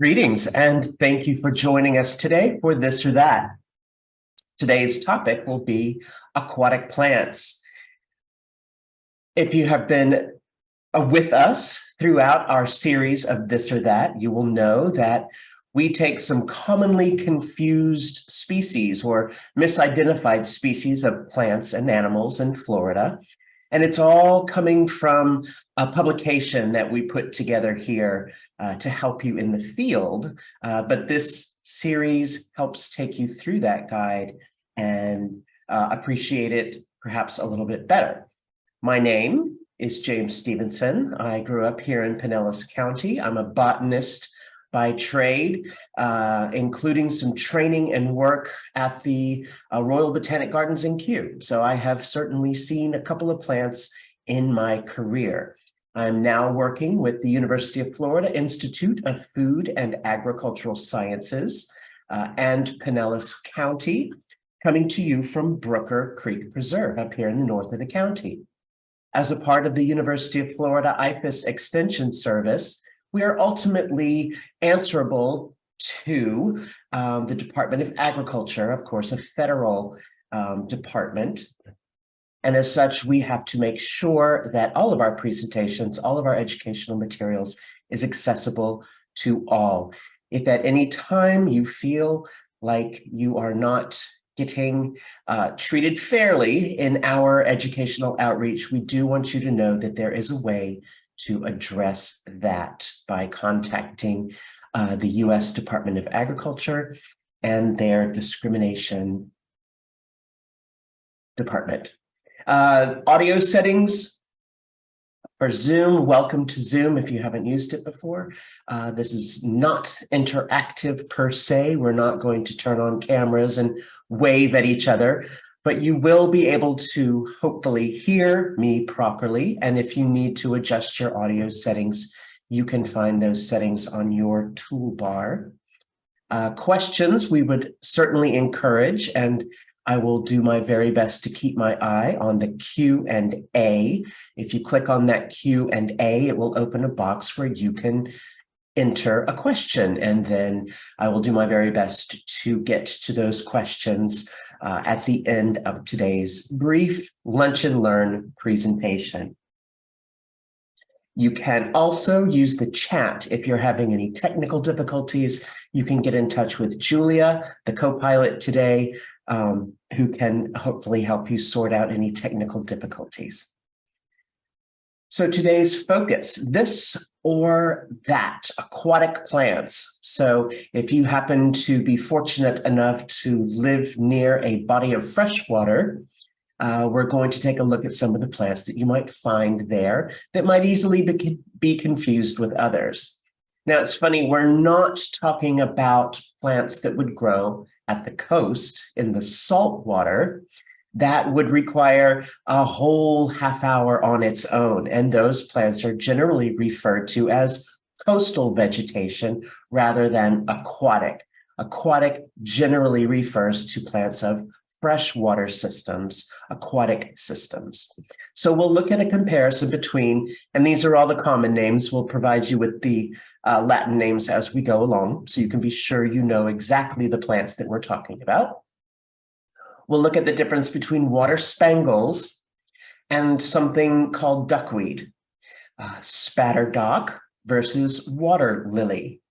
Greetings, and thank you for joining us today for This or That. Today's topic will be aquatic plants. If you have been with us throughout our series of This or That, you will know that we take some commonly confused species or misidentified species of plants and animals in Florida. And it's all coming from a publication that we put together here to help you in the field. But this series helps take you through that guide and appreciate it perhaps a little bit better. My name is James Stevenson. I grew up here in Pinellas County. I'm a botanist by trade, including some training and work at the Royal Botanic Gardens in Kew. So I have certainly seen a couple of plants in my career. I'm now working with the University of Florida Institute of Food and Agricultural Sciences and Pinellas County, coming to you from Brooker Creek Preserve up here in the north of the county. As a part of the University of Florida IFAS Extension Service, we are ultimately answerable to the Department of Agriculture, of course, a federal department. And as such, we have to make sure that all of our presentations, all of our educational materials is accessible to all. If at any time you feel like you are not getting treated fairly in our educational outreach, we do want you to know that there is a way to address that by contacting the U.S. Department of Agriculture and their discrimination department. Audio settings for Zoom. Welcome to Zoom if you haven't used it before. This is not interactive per se. We're not going to turn on cameras and wave at each other, but you will be able to hopefully hear me properly. And if you need to adjust your audio settings, you can find those settings on your toolbar. Questions we would certainly encourage, and I will do my very best to keep my eye on the Q&A. If you click on that Q&A, it will open a box where you can enter a question, and then I will do my very best to get to those questions at the end of today's brief Lunch and Learn presentation. You can also use the chat. If you're having any technical difficulties, you can get in touch with Julia, the co-pilot today, who can hopefully help you sort out any technical difficulties. So today's focus, this or that, aquatic plants. So if you happen to be fortunate enough to live near a body of fresh water, we're going to take a look at some of the plants that you might find there that might easily be confused with others. Now, it's funny, we're not talking about plants that would grow at the coast in the salt water. That would require a whole half hour on its own. And those plants are generally referred to as coastal vegetation rather than aquatic. Aquatic generally refers to plants of freshwater systems, aquatic systems. So we'll look at a comparison between, and these are all the common names. We'll provide you with the Latin names as we go along, so you can be sure you know exactly the plants that we're talking about. We'll look at the difference between water spangles and something called duckweed, spatterdock versus water lily.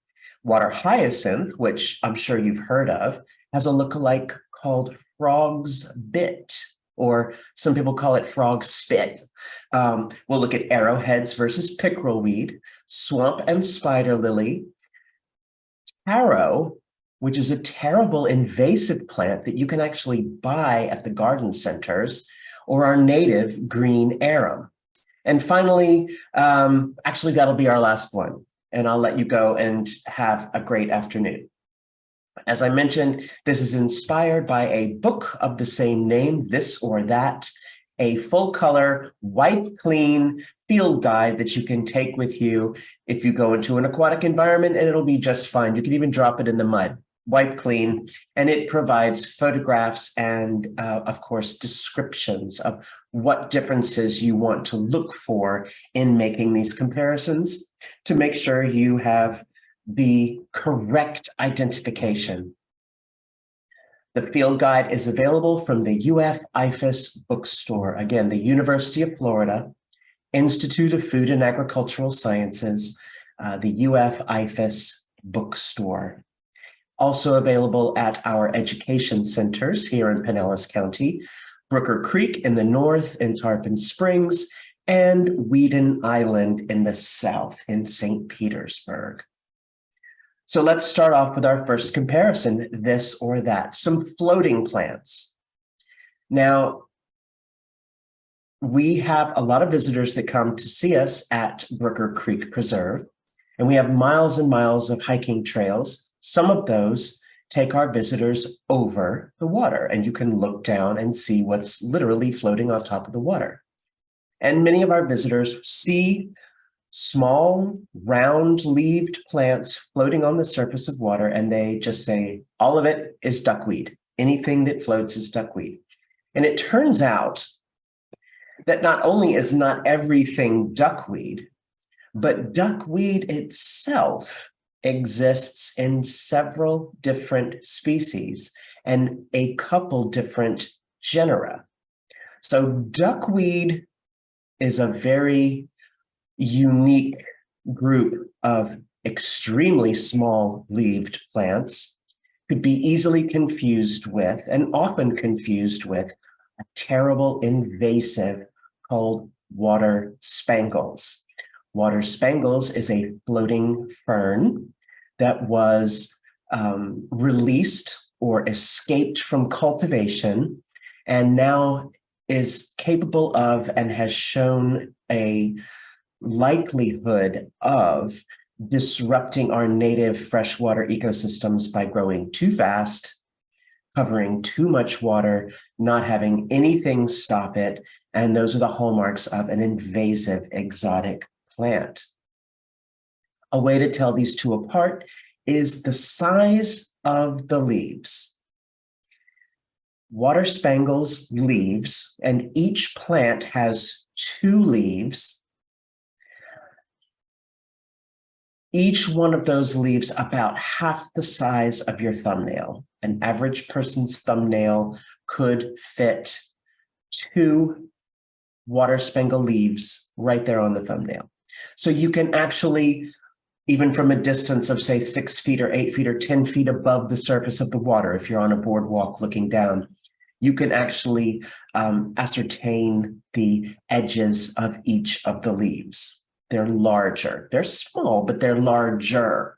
Water hyacinth, which I'm sure you've heard of, has a lookalike called frog's bit, or some people call it frog spit. We'll look at arrowheads versus pickerel weed, swamp and spider lily, taro, which is a terrible invasive plant that you can actually buy at the garden centers, or our native green arum. And finally, actually, that'll be our last one, and I'll let you go and have a great afternoon. As I mentioned, this is inspired by a book of the same name, This or That, a full-color, wipe clean field guide that you can take with you if you go into an aquatic environment, and it'll be just fine. You can even drop it in the mud. Wipe clean, and it provides photographs and, of course, descriptions of what differences you want to look for in making these comparisons to make sure you have the correct identification. The field guide is available from the UF IFAS bookstore. Again, the University of Florida, Institute of Food and Agricultural Sciences, the UF IFAS bookstore. Also available at our education centers here in Pinellas County, Brooker Creek in the north in Tarpon Springs, and Weeden Island in the south in St. Petersburg. So let's start off with our first comparison, this or that, some floating plants. Now, we have a lot of visitors that come to see us at Brooker Creek Preserve, and we have miles and miles of hiking trails. Some of those take our visitors over the water, and you can look down and see what's literally floating on top of the water. And many of our visitors see small, round-leaved plants floating on the surface of water, and they just say, all of it is duckweed. Anything that floats is duckweed. And it turns out that not only is not everything duckweed, but duckweed itself exists in several different species and a couple different genera. So duckweed is a very unique group of extremely small leaved plants, could be easily confused with, and often confused with, a terrible invasive called water spangles. Water spangles is a floating fern that was released or escaped from cultivation and now is capable of and has shown a likelihood of disrupting our native freshwater ecosystems by growing too fast, covering too much water, not having anything stop it, and those are the hallmarks of an invasive exotic plant. A way to tell these two apart is the size of the leaves. Water spangles leaves, and each plant has 2 leaves. Each one of those leaves about half the size of your thumbnail. An average person's thumbnail could fit 2 water spangle leaves right there on the thumbnail. So you can actually, even from a distance of say 6 feet or 8 feet or 10 feet above the surface of the water, if you're on a boardwalk looking down, you can actually ascertain the edges of each of the leaves. They're larger. They're small, but they're larger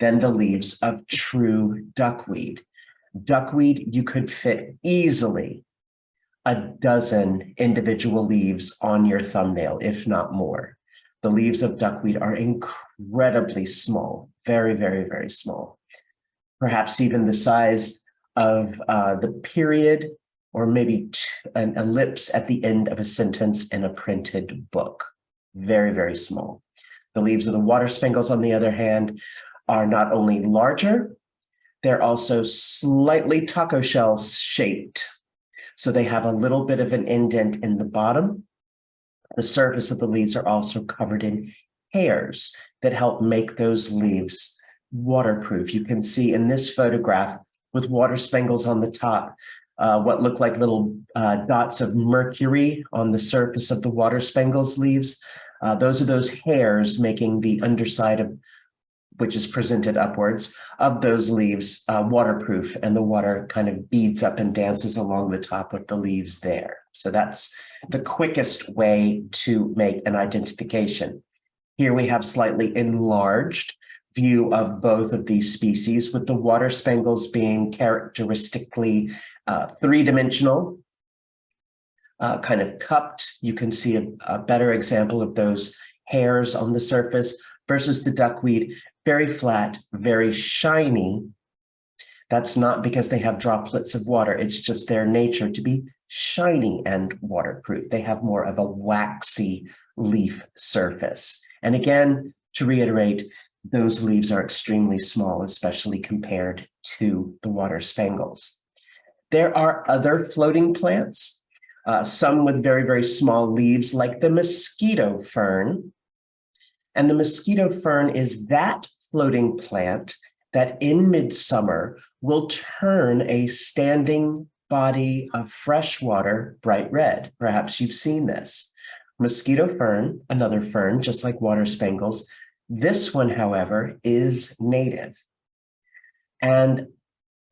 than the leaves of true duckweed. Duckweed, you could fit easily a dozen individual leaves on your thumbnail, if not more. The leaves of duckweed are incredibly small, very, very, very small. Perhaps even the size of the period or maybe an ellipse at the end of a sentence in a printed book. Very, very small. The leaves of the water spangles, on the other hand, are not only larger, they're also slightly taco shell shaped. So they have a little bit of an indent in the bottom. The surface of the leaves are also covered in hairs that help make those leaves waterproof. You can see in this photograph with water spangles on the top, what look like little dots of mercury on the surface of the water spangles leaves. Those are those hairs making the underside of, which is presented upwards, of those leaves waterproof, and the water kind of beads up and dances along the top of the leaves there. So that's the quickest way to make an identification. Here we have slightly enlarged view of both of these species, with the water spangles being characteristically 3-dimensional, kind of cupped. You can see a better example of those hairs on the surface, versus the duckweed, very flat, very shiny. That's not because they have droplets of water. It's just their nature to be shiny and waterproof. They have more of a waxy leaf surface. And again, to reiterate, those leaves are extremely small, especially compared to the water spangles. There are other floating plants, some with very, very small leaves, like the mosquito fern. And the mosquito fern is that floating plant that in midsummer will turn a standing body of fresh water bright red. Perhaps you've seen this. Mosquito fern, another fern, just like water spangles. This one, however, is native. And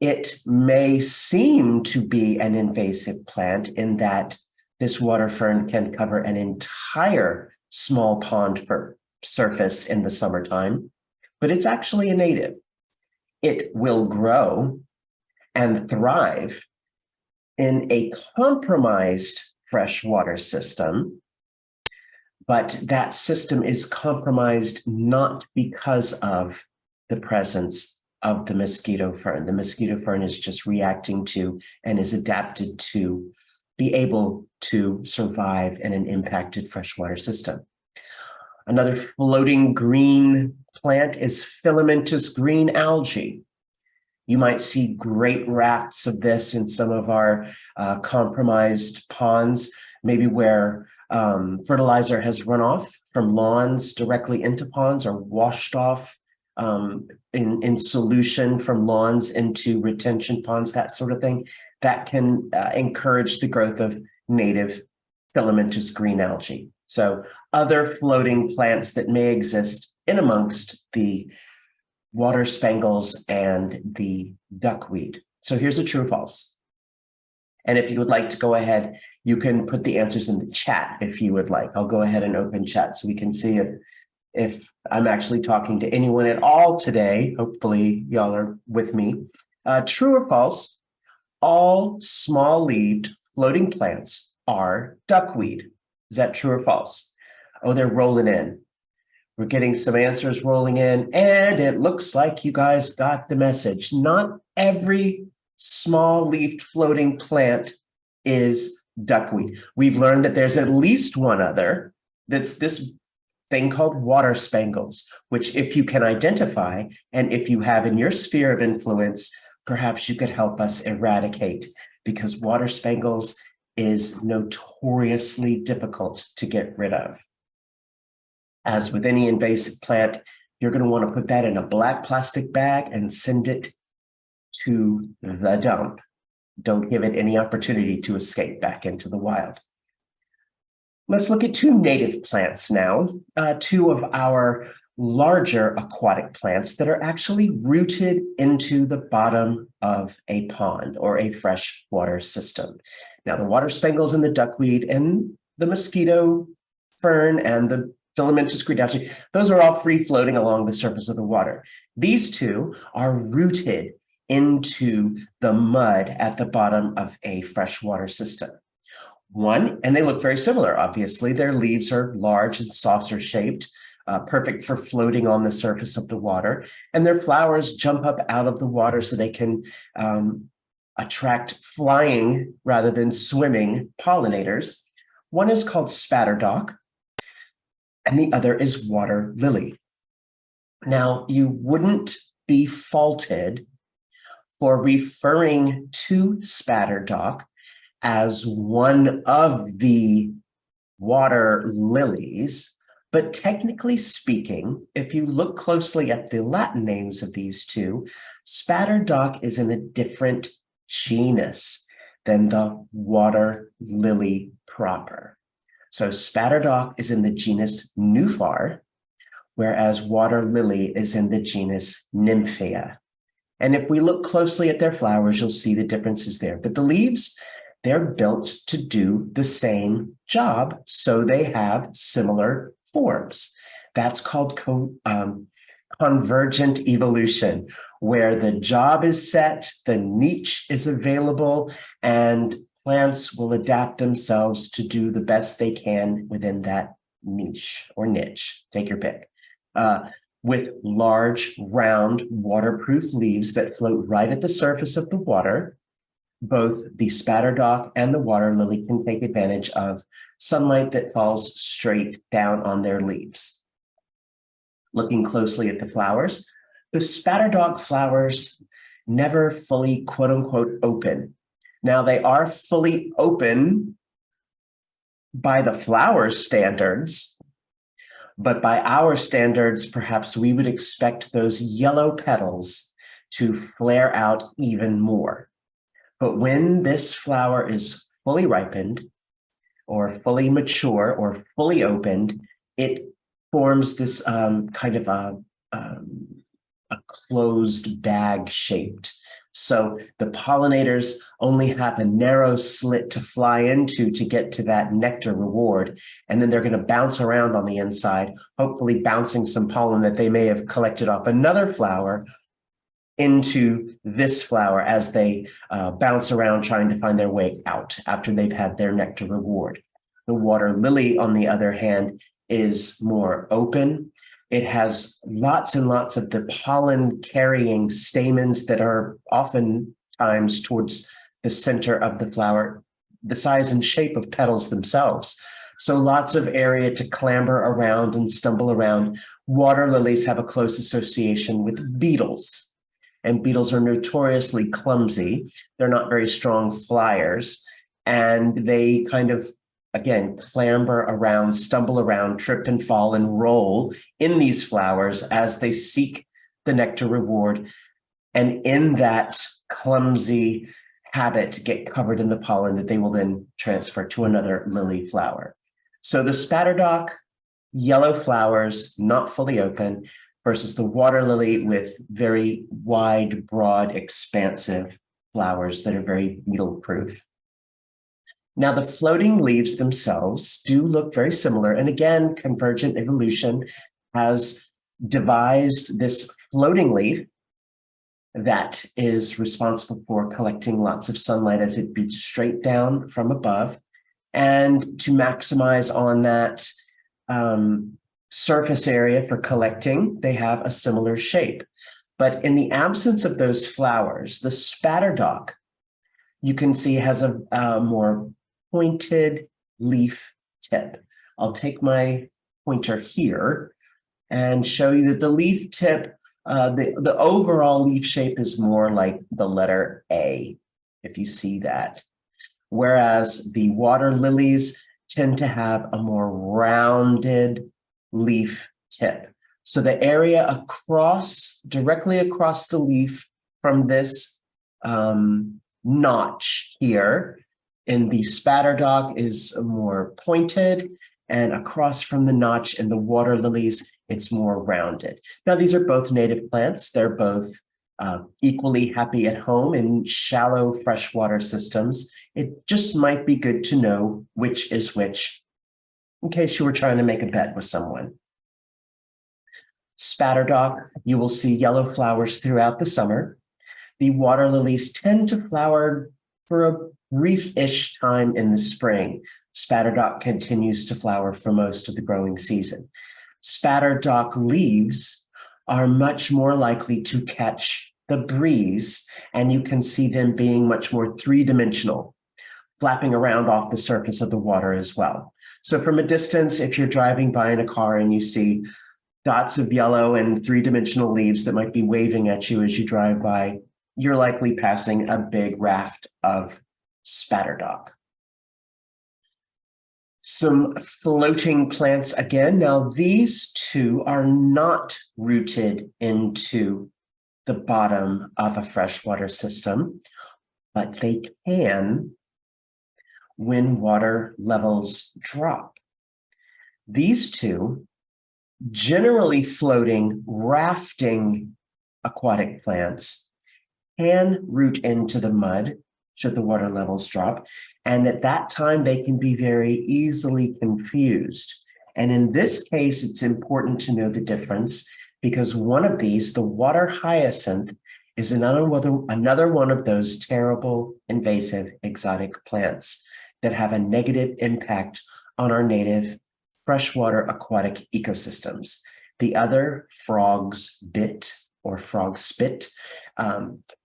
it may seem to be an invasive plant in that this water fern can cover an entire small pond surface in the summertime, but it's actually a native. It will grow and thrive in a compromised freshwater system, but that system is compromised not because of the presence of the mosquito fern. The mosquito fern is just reacting to and is adapted to be able to survive in an impacted freshwater system. Another floating green plant is filamentous green algae. You might see great rafts of this in some of our compromised ponds, maybe where fertilizer has run off from lawns directly into ponds or washed off in solution from lawns into retention ponds, that sort of thing. That can encourage the growth of native filamentous green algae. So other floating plants that may exist in amongst the water spangles and the duckweed. So here's a true or false. And if you would like to go ahead, you can put the answers in the chat if you would like. I'll go ahead and open chat so we can see if I'm actually talking to anyone at all today. Hopefully y'all are with me. True or false, all small-leaved floating plants are duckweed. Is that true or false? Oh, they're rolling in. We're getting some answers rolling in, and it looks like you guys got the message. Not every small-leafed floating plant is duckweed. We've learned that there's at least one other that's this thing called water spangles, which if you can identify, and if you have in your sphere of influence, perhaps you could help us eradicate, because water spangles is notoriously difficult to get rid of. As with any invasive plant, you're going to want to put that in a black plastic bag and send it to the dump. Don't give it any opportunity to escape back into the wild. Let's look at two native plants now, two of our larger aquatic plants that are actually rooted into the bottom of a pond or a freshwater system. Now, the water spangles and the duckweed and the mosquito fern and the filamentous green algae, those are all free floating along the surface of the water. These two are rooted into the mud at the bottom of a freshwater system. One, and they look very similar, obviously. Their leaves are large and saucer-shaped, perfect for floating on the surface of the water, and their flowers jump up out of the water so they can attract flying rather than swimming pollinators. One is called spatterdock, and the other is water lily. Now, you wouldn't be faulted for referring to spatterdock as one of the water lilies, but technically speaking, if you look closely at the Latin names of these two, spatterdock is in a different genus than the water lily proper. So spatterdock is in the genus Nuphar, whereas water lily is in the genus Nymphea. And if we look closely at their flowers, you'll see the differences there. But the leaves, they're built to do the same job, so they have similar forms. That's called convergent evolution, where the job is set, the niche is available, and plants will adapt themselves to do the best they can within that niche or niche, take your pick. With large, round, waterproof leaves that float right at the surface of the water, both the spatterdock and the water lily can take advantage of sunlight that falls straight down on their leaves. Looking closely at the flowers, the spatterdock flowers never fully, quote unquote, open. Now, they are fully open by the flower standards, But by our standards, perhaps we would expect those yellow petals to flare out even more. But when this flower is fully ripened or fully mature or fully opened, it forms this kind of a closed bag shaped. So the pollinators only have a narrow slit to fly into to get to that nectar reward. And then they're going to bounce around on the inside, hopefully bouncing some pollen that they may have collected off another flower into this flower as they bounce around trying to find their way out after they've had their nectar reward. The water lily, on the other hand, is more open. It has lots and lots of the pollen-carrying stamens that are oftentimes towards the center of the flower, the size and shape of petals themselves. So lots of area to clamber around and stumble around. Water lilies have a close association with beetles, and beetles are notoriously clumsy. They're not very strong flyers, and they kind of, again, clamber around, stumble around, trip and fall and roll in these flowers as they seek the nectar reward. And in that clumsy habit, get covered in the pollen that they will then transfer to another lily flower. So the spatterdock, yellow flowers, not fully open, versus the water lily with very wide, broad, expansive flowers that are very beetle-proof. Now, the floating leaves themselves do look very similar. And again, convergent evolution has devised this floating leaf that is responsible for collecting lots of sunlight as it beats straight down from above. And to maximize on that surface area for collecting, they have a similar shape. But in the absence of those flowers, the spatterdock, you can see, has a more pointed leaf tip. I'll take my pointer here and show you that the leaf tip, the overall leaf shape is more like the letter A, if you see that. Whereas the water lilies tend to have a more rounded leaf tip. So the area across, directly across the leaf from this notch here in the spatterdock is more pointed, and across from the notch in the water lilies, it's more rounded. Now, these are both native plants. They're both equally happy at home in shallow freshwater systems. It just might be good to know which is which in case you were trying to make a bet with someone. Spatterdock, you will see yellow flowers throughout the summer. The water lilies tend to flower for a brief-ish time in the spring. Spatterdock continues to flower for most of the growing season. Spatterdock leaves are much more likely to catch the breeze, and you can see them being much more three-dimensional, flapping around off the surface of the water as well. So from a distance, if you're driving by in a car and you see dots of yellow and three-dimensional leaves that might be waving at you as you drive by, you're likely passing a big raft of spatterdock. Some floating plants again. Now, these two are not rooted into the bottom of a freshwater system, but they can when water levels drop. These two, generally floating, rafting aquatic plants, can root into the mud should the water levels drop. And at that time, they can be very easily confused. And in this case, it's important to know the difference because one of these, the water hyacinth, is another one of those terrible, invasive, exotic plants that have a negative impact on our native freshwater aquatic ecosystems. The other, frog's bit or frog spit,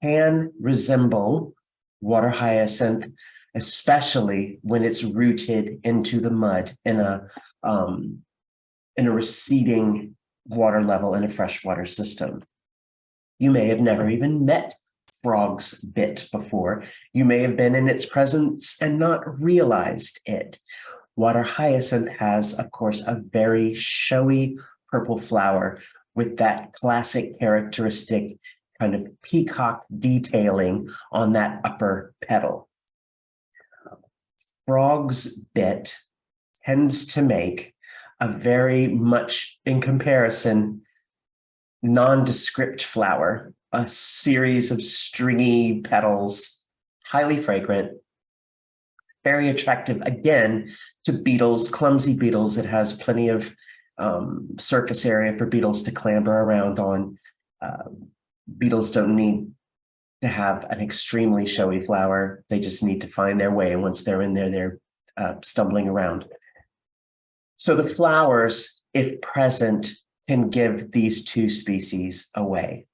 can resemble water hyacinth, especially when it's rooted into the mud in a receding water level in a freshwater system. You may have never even met frog's bit before. You may have been in its presence and not realized it. Water hyacinth has, of course, a very showy purple flower with that classic characteristic kind of peacock detailing on that upper petal. Frog's bit tends to make a very much, in comparison, nondescript flower, a series of stringy petals, highly fragrant, very attractive, again, to beetles, clumsy beetles. It has plenty of surface area for beetles to clamber around on. Beetles don't need to have an extremely showy flower. They just need to find their way. And once they're in there, they're stumbling around. So the flowers, if present, can give these two species away.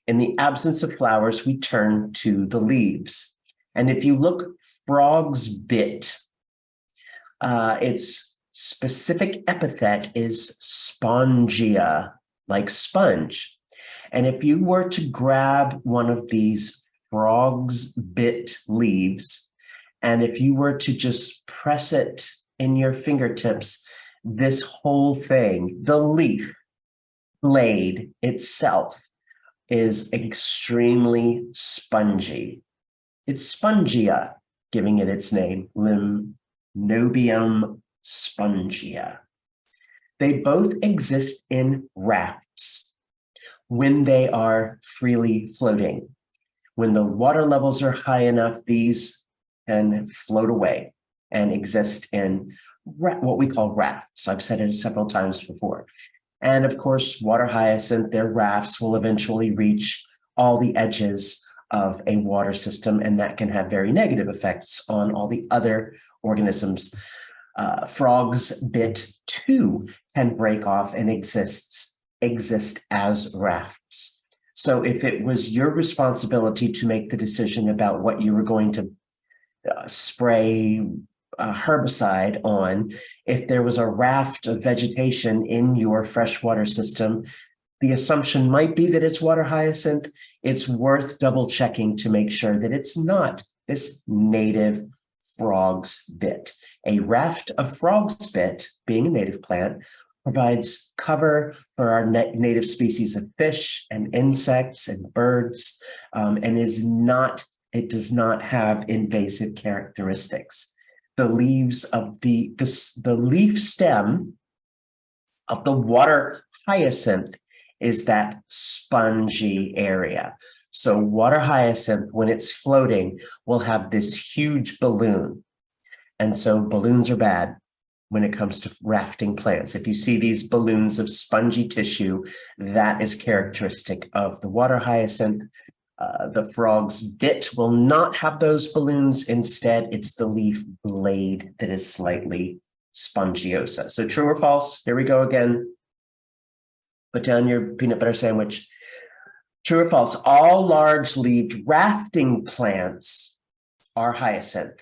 In the absence of flowers, we turn to the leaves. And if you look, frog's bit, its specific epithet is spongia, like sponge. And if you were to grab one of these frog's bit leaves, and if you were to just press it in your fingertips, this whole thing, the leaf blade itself, is extremely spongy. It's spongia, giving it its name, Limnobium spongia. They both exist in rafts when they are freely floating. When the water levels are high enough, these can float away and exist in what we call rafts. I've said it several times before. And of course, water hyacinth, their rafts will eventually reach all the edges of a water system, and that can have very negative effects on all the other organisms. Frog's bit too can break off and exist as rafts. So if it was your responsibility to make the decision about what you were going to spray herbicide on, if there was a raft of vegetation in your freshwater system, the assumption might be that it's water hyacinth. It's worth double checking to make sure that it's not this native frog's bit. A raft of frog's bit, being a native plant, provides cover for our native species of fish and insects and birds, and it does not have invasive characteristics. The leaves of the leaf stem of the water hyacinth is that spongy area. So water hyacinth, when it's floating, will have this huge balloon. And so balloons are bad when it comes to rafting plants. If you see these balloons of spongy tissue, that is characteristic of the water hyacinth. The frog's bit will not have those balloons. Instead, it's the leaf blade that is slightly spongiosa. So true or false? Here we go again. Put down your peanut butter sandwich. True or false? All large-leaved rafting plants are hyacinth.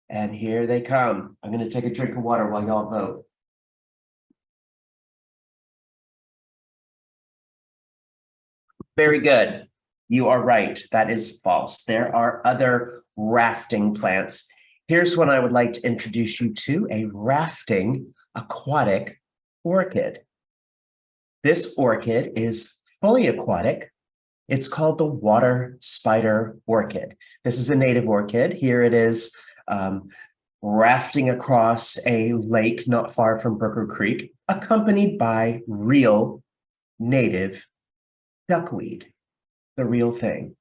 And here they come. I'm going to take a drink of water while y'all vote. Very good. You are right. That is false. There are other rafting plants. Here's one I would like to introduce you to, a rafting aquatic orchid. This orchid is fully aquatic. It's called the water spider orchid. This is a native orchid. Here it is rafting across a lake not far from Brooker Creek, accompanied by real native duckweed, the real thing.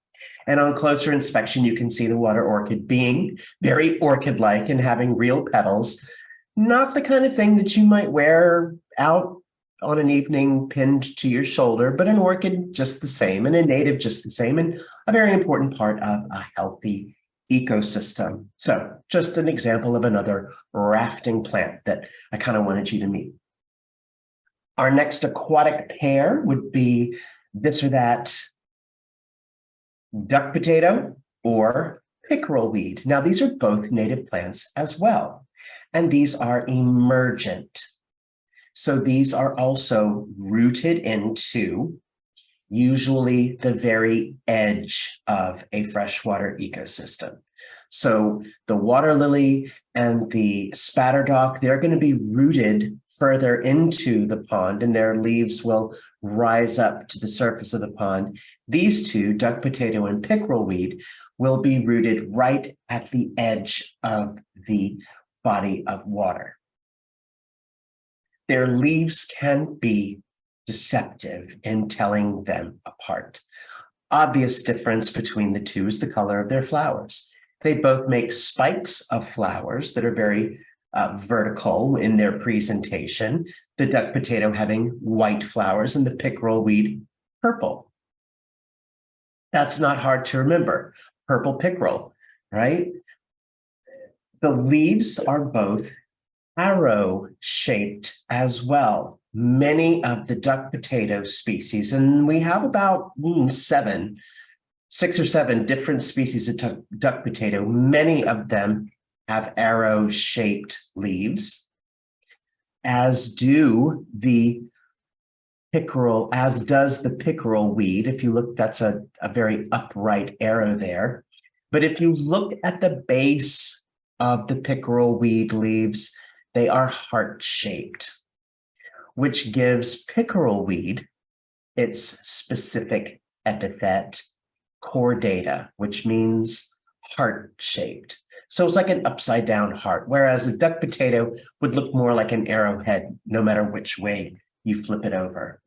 And on closer inspection, you can see the water orchid being very orchid-like and having real petals, not the kind of thing that you might wear out on an evening pinned to your shoulder, but an orchid just the same, and a native just the same, and a very important part of a healthy ecosystem. So just an example of another rafting plant that I kind of wanted you to meet. Our next aquatic pair would be this or that duck potato or pickerel weed. Now, these are both native plants as well, and these are emergent. So these are also rooted into usually the very edge of a freshwater ecosystem. So the water lily and the spatterdock, they're going to be rooted further into the pond, and their leaves will rise up to the surface of the pond. These two, duck potato and pickerel weed, will be rooted right at the edge of the body of water. Their leaves can be deceptive in telling them apart. Obvious difference between the two is the color of their flowers. They both make spikes of flowers that are very vertical in their presentation, the duck potato having white flowers and the pickerel weed purple. That's not hard to remember. Purple pickerel, right? The leaves are both arrow-shaped as well. Many of the duck potato species, and we have about 6 or 7 different species of duck potato, many of them have arrow-shaped leaves, as do the pickerel, as does the pickerel weed. If you look, that's a very upright arrow there. But if you look at the base of the pickerel weed leaves, they are heart-shaped, which gives pickerel weed its specific epithet, chordata, which means heart-shaped. So it's like an upside-down heart, whereas a duck potato would look more like an arrowhead, no matter which way you flip it over.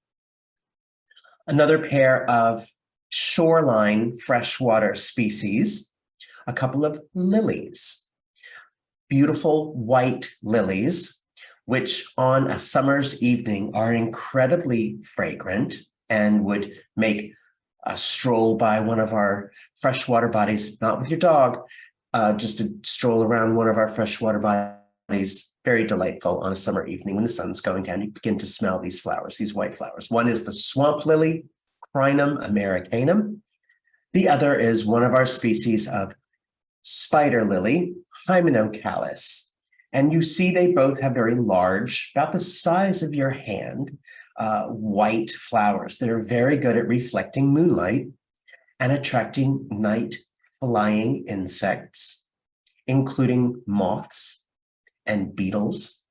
Another pair of shoreline freshwater species, a couple of lilies, beautiful white lilies, which on a summer's evening are incredibly fragrant and would make a stroll by one of our freshwater bodies, not with your dog, just a stroll around one of our freshwater bodies, very delightful on a summer evening when the sun's going down. You begin to smell these flowers, these white flowers. One is the swamp lily, Crinum americanum. The other is one of our species of spider lily, Hymenocallis. And you see they both have very large, about the size of your hand, white flowers that are very good at reflecting moonlight and attracting night flying insects, including moths and beetles.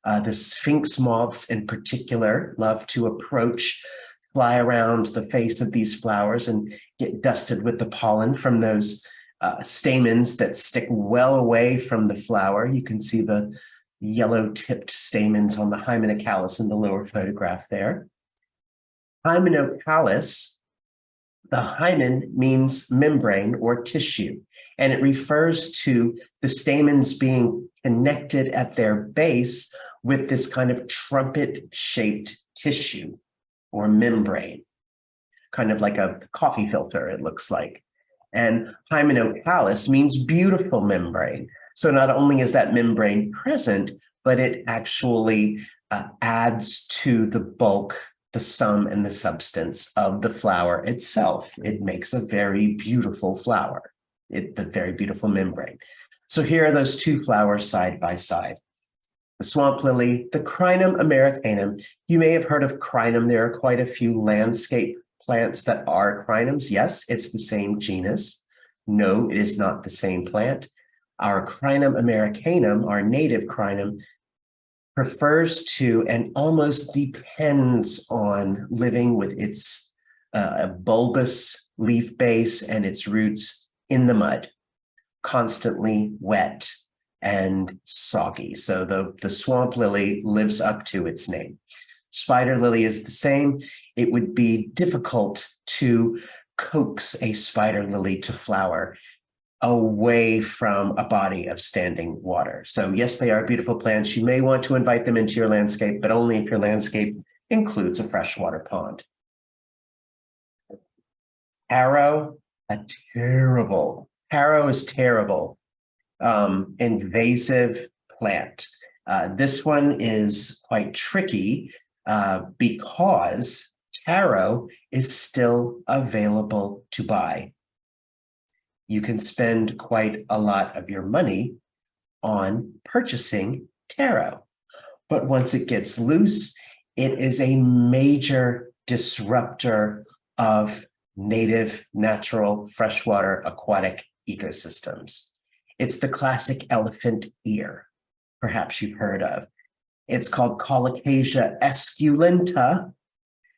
The sphinx moths in particular love to approach, fly around the face of these flowers and get dusted with the pollen from those stamens that stick well away from the flower. You can see the yellow-tipped stamens on the Hymenocallis in the lower photograph there. Hymenocallis, the hymen means membrane or tissue, and it refers to the stamens being connected at their base with this kind of trumpet-shaped tissue or membrane, kind of like a coffee filter, it looks like. And Hymenocallis means beautiful membrane. So not only is that membrane present, but it actually adds to the bulk, the sum, and the substance of the flower itself. It makes a very beautiful flower, the very beautiful membrane. So here are those two flowers side by side. The swamp lily, the Crinum americanum. You may have heard of crinum. There are quite a few landscape plants that are crinums. Yes, it's the same genus. No, it is not the same plant. Our Crinum americanum, our native crinum, prefers to and almost depends on living with its bulbous leaf base and its roots in the mud, constantly wet and soggy. So the swamp lily lives up to its name. Spider lily is the same. It would be difficult to coax a spider lily to flower away from a body of standing water. So yes, they are beautiful plants. You may want to invite them into your landscape, but only if your landscape includes a freshwater pond. Harrow, harrow is terrible, invasive plant. This one is quite tricky because taro is still available to buy. You can spend quite a lot of your money on purchasing taro. But once it gets loose, it is a major disruptor of native, natural, freshwater, aquatic ecosystems. It's the classic elephant ear, perhaps you've heard of. It's called Colocasia esculenta,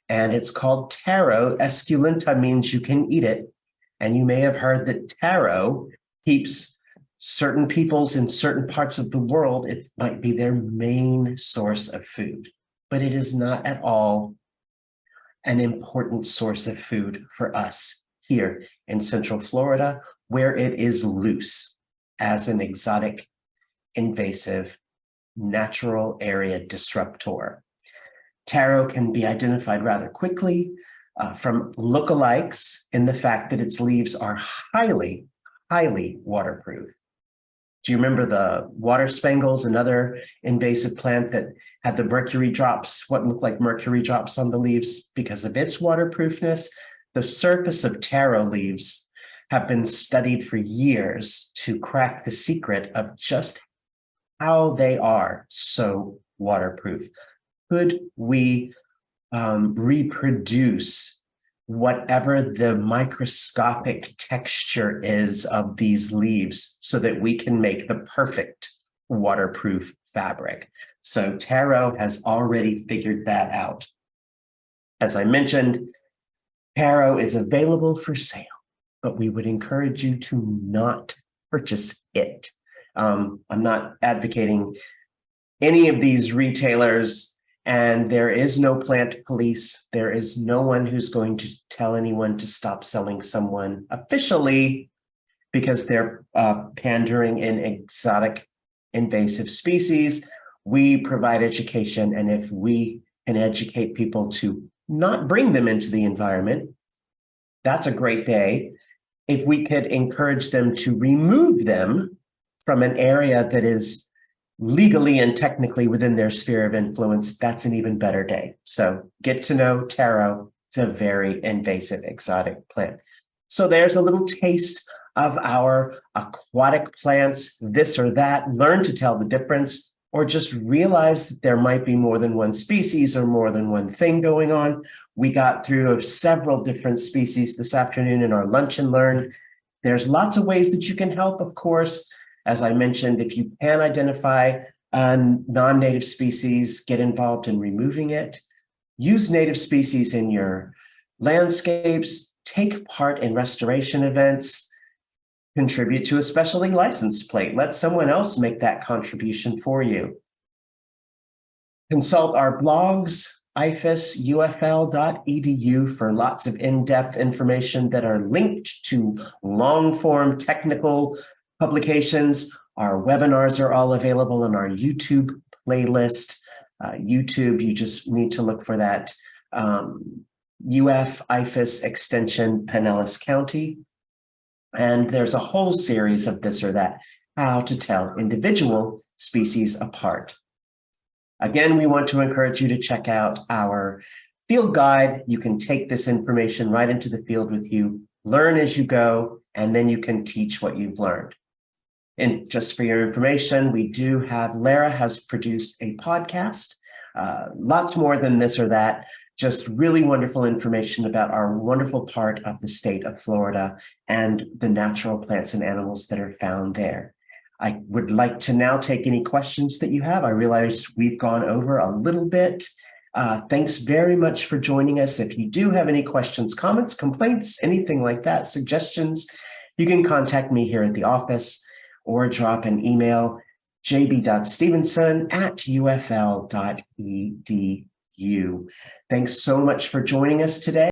and it's called taro. Esculenta means you can eat it. And you may have heard that taro keeps certain peoples in certain parts of the world, it might be their main source of food, but it is not at all an important source of food for us here in Central Florida, where it is loose as an exotic, invasive, natural area disruptor. Taro can be identified rather quickly from lookalikes in the fact that its leaves are highly, highly waterproof. Do you remember the water spangles, another invasive plant that had the mercury drops, what looked like mercury drops on the leaves? Because of its waterproofness, the surface of taro leaves have been studied for years to crack the secret of just how they are so waterproof. Could we reproduce whatever the microscopic texture is of these leaves so that we can make the perfect waterproof fabric? So taro has already figured that out. As I mentioned, taro is available for sale, but we would encourage you to not purchase it. I'm not advocating any of these retailers, and there is no plant police. There is no one who's going to tell anyone to stop selling someone officially because they're pandering in exotic invasive species. We provide education, and if we can educate people to not bring them into the environment, that's a great day. If we could encourage them to remove them from an area that is legally and technically within their sphere of influence, that's an even better day. So get to know taro. It's a very invasive exotic plant. So there's a little taste of our aquatic plants, this or that. Learn to tell the difference, or just realize that there might be more than one species or more than one thing going on. We got through several different species this afternoon in our Lunch and Learn. There's lots of ways that you can help, of course. As I mentioned, if you can identify a non-native species, get involved in removing it. Use native species in your landscapes, take part in restoration events, contribute to a specialty license plate. Let someone else make that contribution for you. Consult our blogs, ifasufl.edu, for lots of in-depth information that are linked to long-form technical publications. Our webinars are all available on our YouTube playlist. YouTube, you just need to look for that IFAS extension Pinellas County. And there's a whole series of this or that, how to tell individual species apart. Again, we want to encourage you to check out our field guide. You can take this information right into the field with you, learn as you go, and then you can teach what you've learned. And just for your information, Lara has produced a podcast, lots more than this or that, just really wonderful information about our wonderful part of the state of Florida and the natural plants and animals that are found there. I would like to now take any questions that you have. I realize we've gone over a little bit. Thanks very much for joining us. If you do have any questions, comments, complaints, anything like that, suggestions, you can contact me here at the office or drop an email, jb.stevenson@ufl.edu. Thanks so much for joining us today.